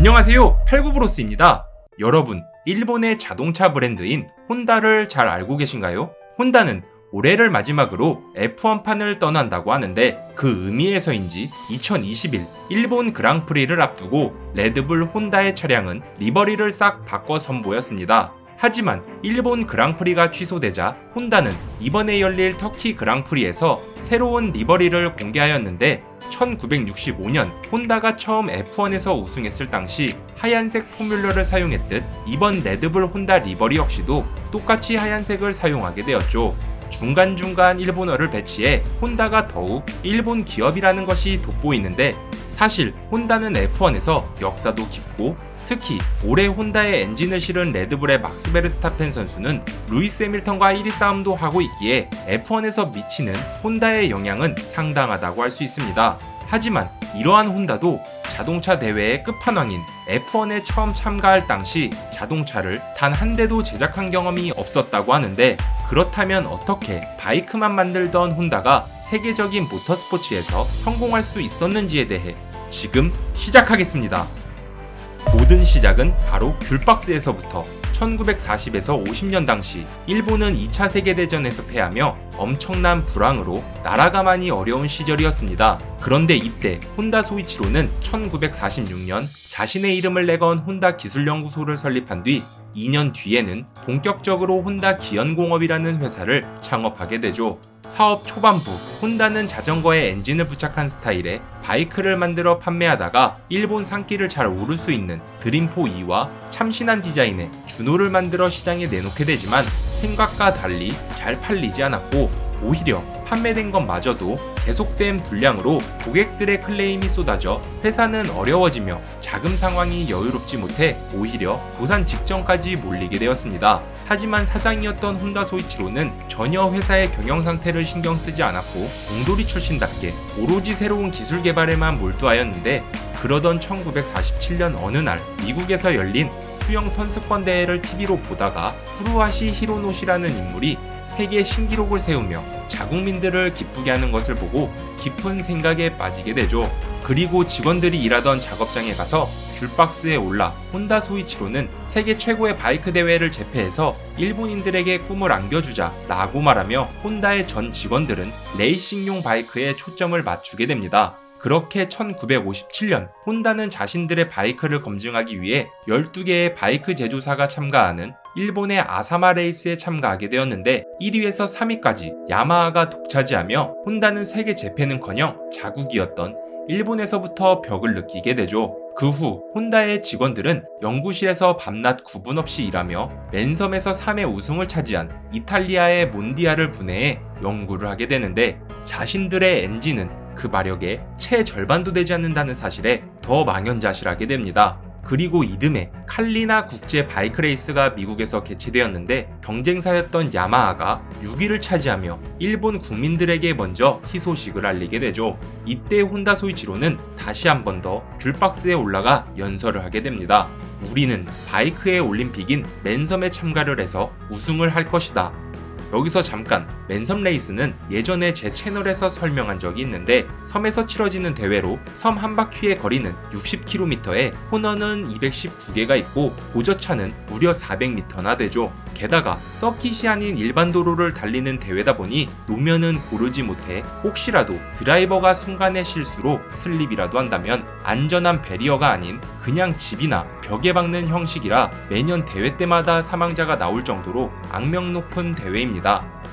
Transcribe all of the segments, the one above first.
안녕하세요, 팔구브로스입니다. 여러분, 일본의 자동차 브랜드인 혼다를 잘 알고 계신가요? 혼다는 올해를 마지막으로 F1판을 떠난다고 하는데 그 의미에서인지 2021 일본 그랑프리를 앞두고 레드불 혼다의 차량은 리버리를 싹 바꿔 선보였습니다. 하지만 일본 그랑프리가 취소되자 혼다는 이번에 열릴 터키 그랑프리에서 새로운 리버리를 공개하였는데 1965년 혼다가 처음 F1에서 우승했을 당시 하얀색 포뮬러를 사용했듯 이번 레드불 혼다 리버리 역시도 똑같이 하얀색을 사용하게 되었죠. 중간중간 일본어를 배치해 혼다가 더욱 일본 기업이라는 것이 돋보이는데 사실 혼다는 F1에서 역사도 깊고 특히 올해 혼다의 엔진을 실은 레드불의 막스 베르스타펜 선수는 루이스 해밀턴과 1위 싸움도 하고 있기에 F1에서 미치는 혼다의 영향은 상당하다고 할 수 있습니다. 하지만 이러한 혼다도 자동차 대회의 끝판왕인 F1에 처음 참가할 당시 자동차를 단 한 대도 제작한 경험이 없었다고 하는데 그렇다면 어떻게 바이크만 만들던 혼다가 세계적인 모터스포츠에서 성공할 수 있었는지에 대해 지금 시작하겠습니다. 모든 시작은 바로 귤박스에서부터 1940에서 50년 당시 일본은 2차 세계대전에서 패하며 엄청난 불황으로 나라가 많이 어려운 시절이었습니다. 그런데 이때 혼다 소이치로는 1946년 자신의 이름을 내건 혼다 기술연구소를 설립한 뒤 2년 뒤에는 본격적으로 혼다 기연공업이라는 회사를 창업하게 되죠. 사업 초반부 혼다는 자전거에 엔진을 부착한 스타일의 바이크를 만들어 판매하다가 일본 산길을 잘 오를 수 있는 드림포 2와 참신한 디자인의 주노를 만들어 시장에 내놓게 되지만 생각과 달리 잘 팔리지 않았고 오히려 판매된 것마저도 계속된 불량으로 고객들의 클레임이 쏟아져 회사는 어려워지며 자금 상황이 여유롭지 못해 오히려 도산 직전까지 몰리게 되었습니다. 하지만 사장이었던 혼다 소이치로는 전혀 회사의 경영 상태를 신경 쓰지 않았고 공돌이 출신답게 오로지 새로운 기술 개발에만 몰두하였는데 그러던 1947년 어느 날 미국에서 열린 수영 선수권 대회를 TV로 보다가 후루하시 히로노시라는 인물이 세계 신기록을 세우며 자국민들을 기쁘게 하는 것을 보고 깊은 생각에 빠지게 되죠. 그리고 직원들이 일하던 작업장에 가서 귤박스에 올라 혼다 소이치로는 세계 최고의 바이크 대회를 제패해서 일본인들에게 꿈을 안겨주자 라고 말하며 혼다의 전 직원들은 레이싱용 바이크에 초점을 맞추게 됩니다. 그렇게 1957년 혼다는 자신들의 바이크를 검증하기 위해 12개의 바이크 제조사가 참가하는 일본의 아사마 레이스에 참가하게 되었는데 1위에서 3위까지 야마하가 독차지하며 혼다는 세계 재패는커녕 자국이었던 일본에서부터 벽을 느끼게 되죠. 그 후 혼다의 직원들은 연구실에서 밤낮 구분 없이 일하며 맨섬에서 3회 우승을 차지한 이탈리아의 몬디아를 분해해 연구를 하게 되는데 자신들의 엔진은 그 마력의 채 절반도 되지 않는다는 사실에 더 망연자실하게 됩니다. 그리고 이듬해 칼리나 국제 바이크 레이스가 미국에서 개최되었는데 경쟁사였던 야마하가 6위를 차지하며 일본 국민들에게 먼저 희소식을 알리게 되죠. 이때 혼다 소이치로는 다시 한 번 더 귤박스에 올라가 연설을 하게 됩니다. 우리는 바이크의 올림픽인 맨섬에 참가를 해서 우승을 할 것이다. 여기서 잠깐 맨섬 레이스는 예전에 제 채널에서 설명한 적이 있는데 섬에서 치러지는 대회로 섬 한 바퀴의 거리는 60km에 코너는 219개가 있고 고저차는 무려 400m나 되죠. 게다가 서킷이 아닌 일반 도로를 달리는 대회다 보니 노면은 고르지 못해 혹시라도 드라이버가 순간의 실수로 슬립이라도 한다면 안전한 배리어가 아닌 그냥 집이나 벽에 박는 형식이라 매년 대회 때마다 사망자가 나올 정도로 악명 높은 대회입니다.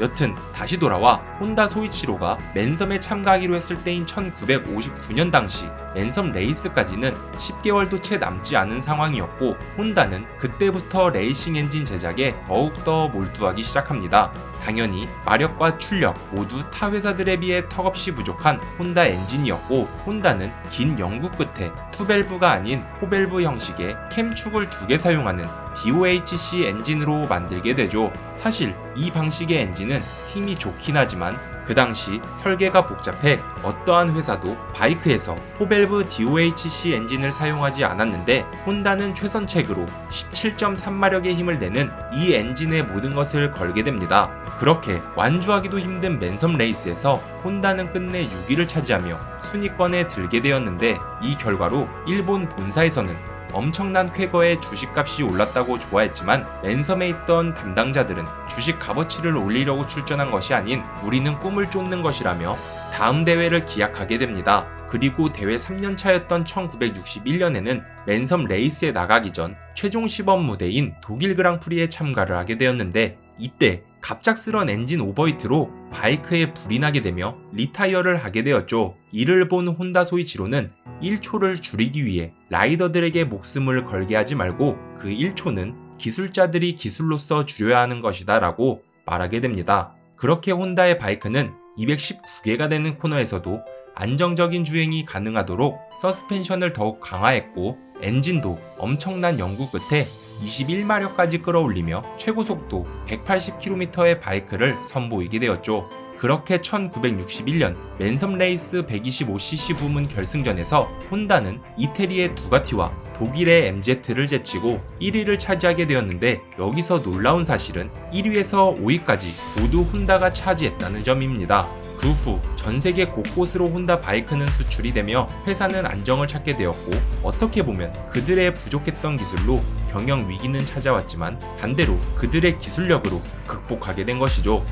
여튼 다시 돌아와 혼다 소이치로가 맨섬에 참가하기로 했을 때인 1959년 당시 맨섬 레이스까지는 10개월도 채 남지 않은 상황이었고 혼다는 그때부터 레이싱 엔진 제작에 더욱더 몰두하기 시작합니다. 당연히 마력과 출력 모두 타 회사들에 비해 턱없이 부족한 혼다 엔진이었고 혼다는 긴 연구 끝에 투밸브가 아닌 포밸브 형식의 캠축을 2개 사용하는 DOHC 엔진으로 만들게 되죠. 사실 이 방식의 엔진은 힘이 좋긴 하지만 그 당시 설계가 복잡해 어떠한 회사도 바이크에서 포밸브 DOHC 엔진을 사용하지 않았는데 혼다는 최선책으로 17.3마력의 힘을 내는 이 엔진의 모든 것을 걸게 됩니다. 그렇게 완주하기도 힘든 맨섬 레이스에서 혼다는 끝내 6위를 차지하며 순위권에 들게 되었는데 이 결과로 일본 본사에서는 엄청난 쾌거에 주식값이 올랐다고 좋아했지만 맨섬에 있던 담당자들은 주식 값어치를 올리려고 출전한 것이 아닌 우리는 꿈을 쫓는 것이라며 다음 대회를 기약하게 됩니다. 그리고 대회 3년차였던 1961년에는 맨섬 레이스에 나가기 전 최종 시범 무대인 독일 그랑프리에 참가를 하게 되었는데 이때 갑작스런 엔진 오버히트로 바이크에 불이 나게 되며 리타이어를 하게 되었죠. 이를 본 혼다 소이치로는 1초를 줄이기 위해 라이더들에게 목숨을 걸게 하지 말고 그 1초는 기술자들이 기술로서 줄여야 하는 것이다 라고 말하게 됩니다. 그렇게 혼다의 바이크는 219개가 되는 코너에서도 안정적인 주행이 가능하도록 서스펜션을 더욱 강화했고 엔진도 엄청난 연구 끝에 21마력까지 끌어올리며 최고 속도 180km의 바이크를 선보이게 되었죠. 그렇게 1961년 맨섬 레이스 125cc 부문 결승전에서 혼다는 이태리의 두가티와 독일의 MZ를 제치고 1위를 차지하게 되었는데 여기서 놀라운 사실은 1위에서 5위까지 모두 혼다가 차지했다는 점입니다. 그 후 전세계 곳곳으로 혼다 바이크는 수출이 되며 회사는 안정을 찾게 되었고 어떻게 보면 그들의 부족했던 기술로 경영 위기는 찾아왔지만 반대로 그들의 기술력으로 극복하게 된 것이죠.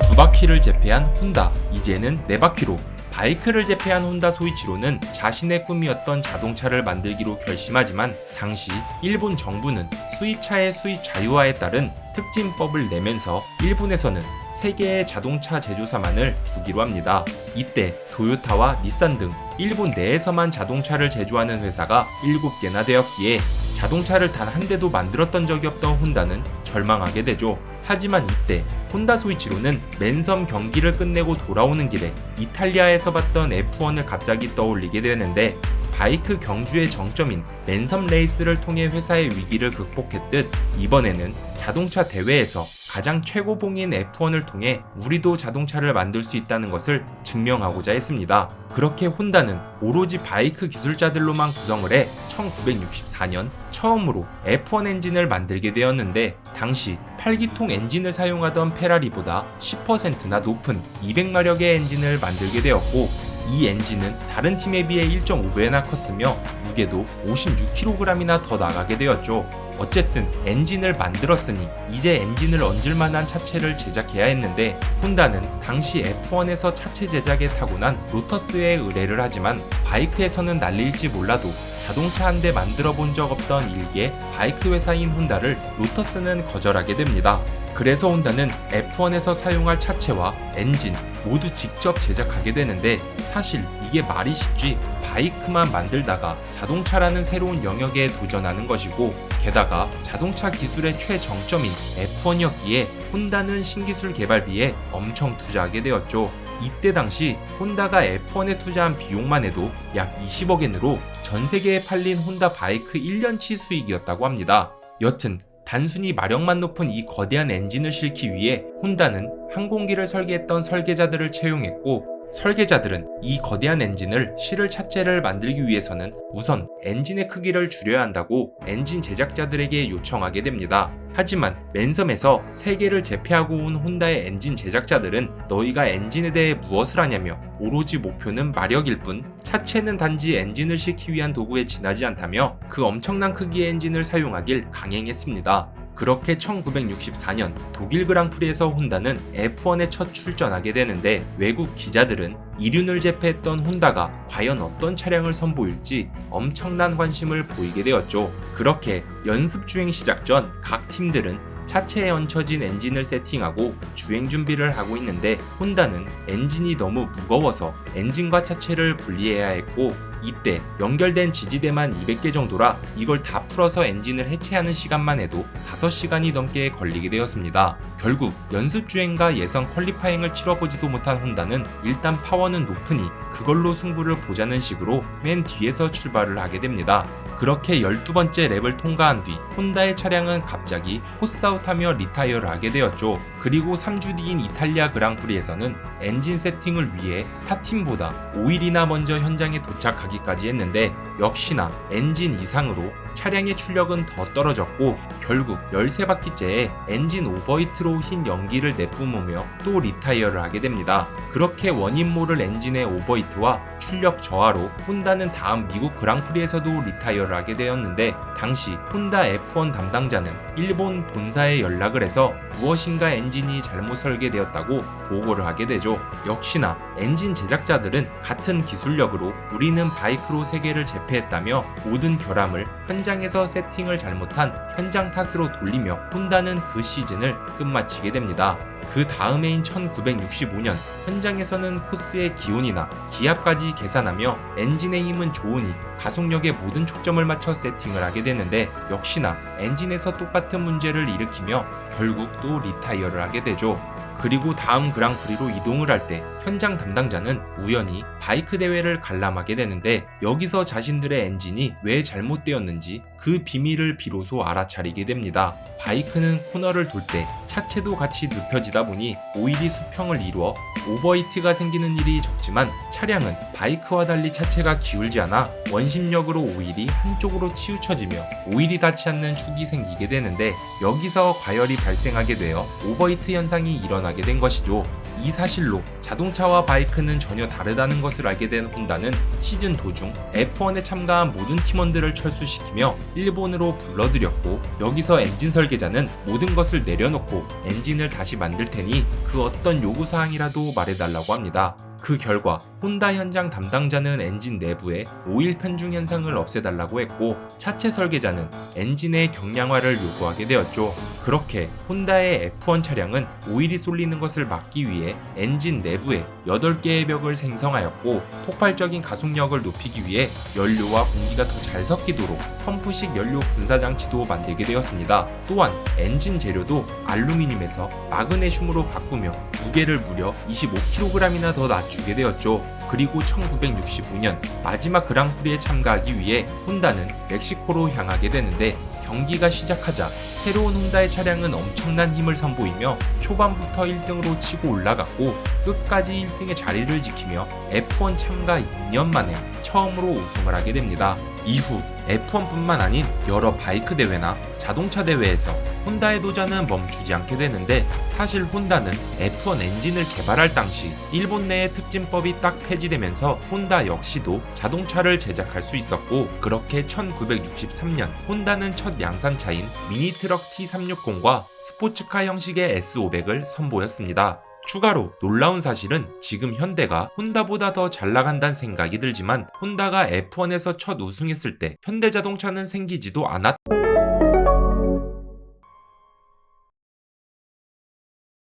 두 바퀴를 제패한 혼다, 이제는 네 바퀴로. 바이크를 제패한 혼다 소이치로는 자신의 꿈이었던 자동차를 만들기로 결심하지만 당시 일본 정부는 수입차의 수입 자유화에 따른 특진법을 내면서 일본에서는 세계의 자동차 제조사만을 두기로 합니다. 이때 도요타와 닛산 등 일본 내에서만 자동차를 제조하는 회사가 7개나 되었기에 자동차를 단 한 대도 만들었던 적이 없던 혼다는 절망하게 되죠. 하지만 이때 혼다 소이치로는 맨섬 경기를 끝내고 돌아오는 길에 이탈리아에서 봤던 F1을 갑자기 떠올리게 되는데 바이크 경주의 정점인 맨섬 레이스를 통해 회사의 위기를 극복했듯 이번에는 자동차 대회에서 가장 최고봉인 F1을 통해 우리도 자동차를 만들 수 있다는 것을 증명하고자 했습니다. 그렇게 혼다는 오로지 바이크 기술자들로만 구성을 해 1964년 처음으로 F1 엔진을 만들게 되었는데 당시 8기통 엔진을 사용하던 페라리보다 10%나 높은 200마력의 엔진을 만들게 되었고 이 엔진은 다른 팀에 비해 1.5배나 컸으며 무게도 56kg이나 더 나가게 되었죠. 어쨌든 엔진을 만들었으니 이제 엔진을 얹을 만한 차체를 제작해야 했는데 혼다는 당시 F1에서 차체 제작에 타고난 로터스에 의뢰를 하지만 바이크에서는 난리일지 몰라도 자동차 한 대 만들어 본 적 없던 일개 바이크 회사인 혼다를 로터스는 거절하게 됩니다. 그래서 혼다는 F1에서 사용할 차체와 엔진 모두 직접 제작하게 되는데 사실 이게 말이 쉽지 바이크만 만들다가 자동차라는 새로운 영역에 도전하는 것이고 게다가 자동차 기술의 최정점인 F1이었기에 혼다는 신기술 개발비에 엄청 투자하게 되었죠. 이때 당시 혼다가 F1에 투자한 비용만 해도 약 20억엔으로 전 세계에 팔린 혼다 바이크 1년치 수익이었다고 합니다. 여튼 단순히 마력만 높은 이 거대한 엔진을 싣기 위해 혼다는 항공기를 설계했던 설계자들을 채용했고 설계자들은 이 거대한 엔진을 실을 차체를 만들기 위해서는 우선 엔진의 크기를 줄여야 한다고 엔진 제작자들에게 요청하게 됩니다. 하지만 맨섬에서 세계를 제패하고 온 혼다의 엔진 제작자들은 너희가 엔진에 대해 무엇을 하냐며 오로지 목표는 마력일 뿐 차체는 단지 엔진을 싣기 위한 도구에 지나지 않다며 그 엄청난 크기의 엔진을 사용하길 강행했습니다. 그렇게 1964년 독일 그랑프리에서 혼다는 F1에 첫 출전하게 되는데 외국 기자들은 이륜을 제패했던 혼다가 과연 어떤 차량을 선보일지 엄청난 관심을 보이게 되었죠. 그렇게 연습 주행 시작 전 각 팀들은 차체에 얹혀진 엔진을 세팅하고 주행 준비를 하고 있는데 혼다는 엔진이 너무 무거워서 엔진과 차체를 분리해야 했고 이때 연결된 지지대만 200개 정도라 이걸 다 풀어서 엔진을 해체하는 시간만 해도 5시간이 넘게 걸리게 되었습니다. 결국 연습 주행과 예선 퀄리파잉을 치러보지도 못한 혼다는 일단 파워는 높으니 그걸로 승부를 보자는 식으로 맨 뒤에서 출발을 하게 됩니다. 그렇게 12번째 랩을 통과한 뒤 혼다의 차량은 갑자기 코스아웃하며 리타이어를 하게 되었죠. 그리고 3주 뒤인 이탈리아 그랑프리에서는 엔진 세팅을 위해 타팀보다 5일이나 먼저 현장에 도착하기까지 했는데 역시나 엔진 이상으로 차량의 출력은 더 떨어졌고 결국 13바퀴째에 엔진 오버히트로 흰 연기를 내뿜으며 또 리타이어를 하게 됩니다. 그렇게 원인 모를 엔진의 오버히트와 출력 저하로 혼다는 다음 미국 그랑프리에서도 리타이어를 하게 되었는데, 당시 혼다 F1 담당자는 일본 본사에 연락을 해서 무엇인가 엔진이 잘못 설계되었다고 보고를 하게 되죠. 역시나 엔진 제작자들은 같은 기술력으로 우리는 바이크로 세계를 제패했다며 모든 결함을 현장에서 세팅을 잘못한 현장 탓으로 돌리며 혼다는 그 시즌을 끝마치게 됩니다. 그 다음 해인 1965년 현장에서는 코스의 기온이나 기압까지 계산하며 엔진의 힘은 좋으니 가속력에 모든 초점을 맞춰 세팅을 하게 되는데, 역시나 엔진에서 똑같은 문제를 일으키며 결국 또 리타이어를 하게 되죠. 그리고 다음 그랑프리로 이동을 할 때 현장 담당자는 우연히 바이크 대회를 관람하게 되는데, 여기서 자신들의 엔진이 왜 잘못되었는지 그 비밀을 비로소 알아차리게 됩니다. 바이크는 코너를 돌 때 차체도 같이 눕혀지다 보니 오일이 수평을 이루어 오버히트가 생기는 일이 적지만, 차량은 바이크와 달리 차체가 기울지 않아 원심력으로 오일이 한쪽으로 치우쳐지며 오일이 닿지 않는 축이 생기게 되는데, 여기서 과열이 발생하게 되어 오버히트 현상이 일어나게 된 것이죠. 이 사실로 자동차와 바이크는 전혀 다르다는 것을 알게 된 혼다는 시즌 도중 F1에 참가한 모든 팀원들을 철수시키며 일본으로 불러들였고, 여기서 엔진 설계자는 모든 것을 내려놓고 엔진을 다시 만들 테니 그 어떤 요구사항이라도 말해달라고 합니다. 그 결과 혼다 현장 담당자는 엔진 내부에 오일 편중 현상을 없애달라고 했고, 차체 설계자는 엔진의 경량화를 요구하게 되었죠. 그렇게 혼다의 F1 차량은 오일이 쏠리는 것을 막기 위해 엔진 내부에 8개의 벽을 생성하였고, 폭발적인 가속력을 높이기 위해 연료와 공기가 더 잘 섞이도록 펌프식 연료 분사 장치도 만들게 되었습니다. 또한 엔진 재료도 알루미늄에서 마그네슘으로 바꾸며 무게를 무려 25kg이나 더 낮추게 되었죠. 그리고 1965년 마지막 그랑프리에 참가하기 위해 혼다는 멕시코로 향하게 되는데, 경기가 시작하자 새로운 혼다의 차량은 엄청난 힘을 선보이며 초반부터 1등으로 치고 올라갔고, 끝까지 1등의 자리를 지키며 F1 참가 2년 만에 처음으로 우승을 하게 됩니다. 이후 F1뿐만 아닌 여러 바이크 대회나 자동차 대회에서 혼다의 도전은 멈추지 않게 되는데, 사실 혼다는 F1 엔진을 개발할 당시 일본 내의 특진법이 딱 폐지되면서 혼다 역시도 자동차를 제작할 수 있었고, 그렇게 1963년 혼다는 첫 양산차인 미니트럭 T360과 스포츠카 형식의 S500을 선보였습니다. 추가로 놀라운 사실은 지금 현대가 혼다보다 더 잘 나간다는 생각이 들지만, 혼다가 F1에서 첫 우승했을 때 현대자동차는 생기지도 않았.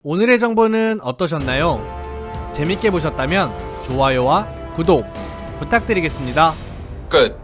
오늘의 정보는 어떠셨나요? 재밌게 보셨다면 좋아요와 구독 부탁드리겠습니다. 끝.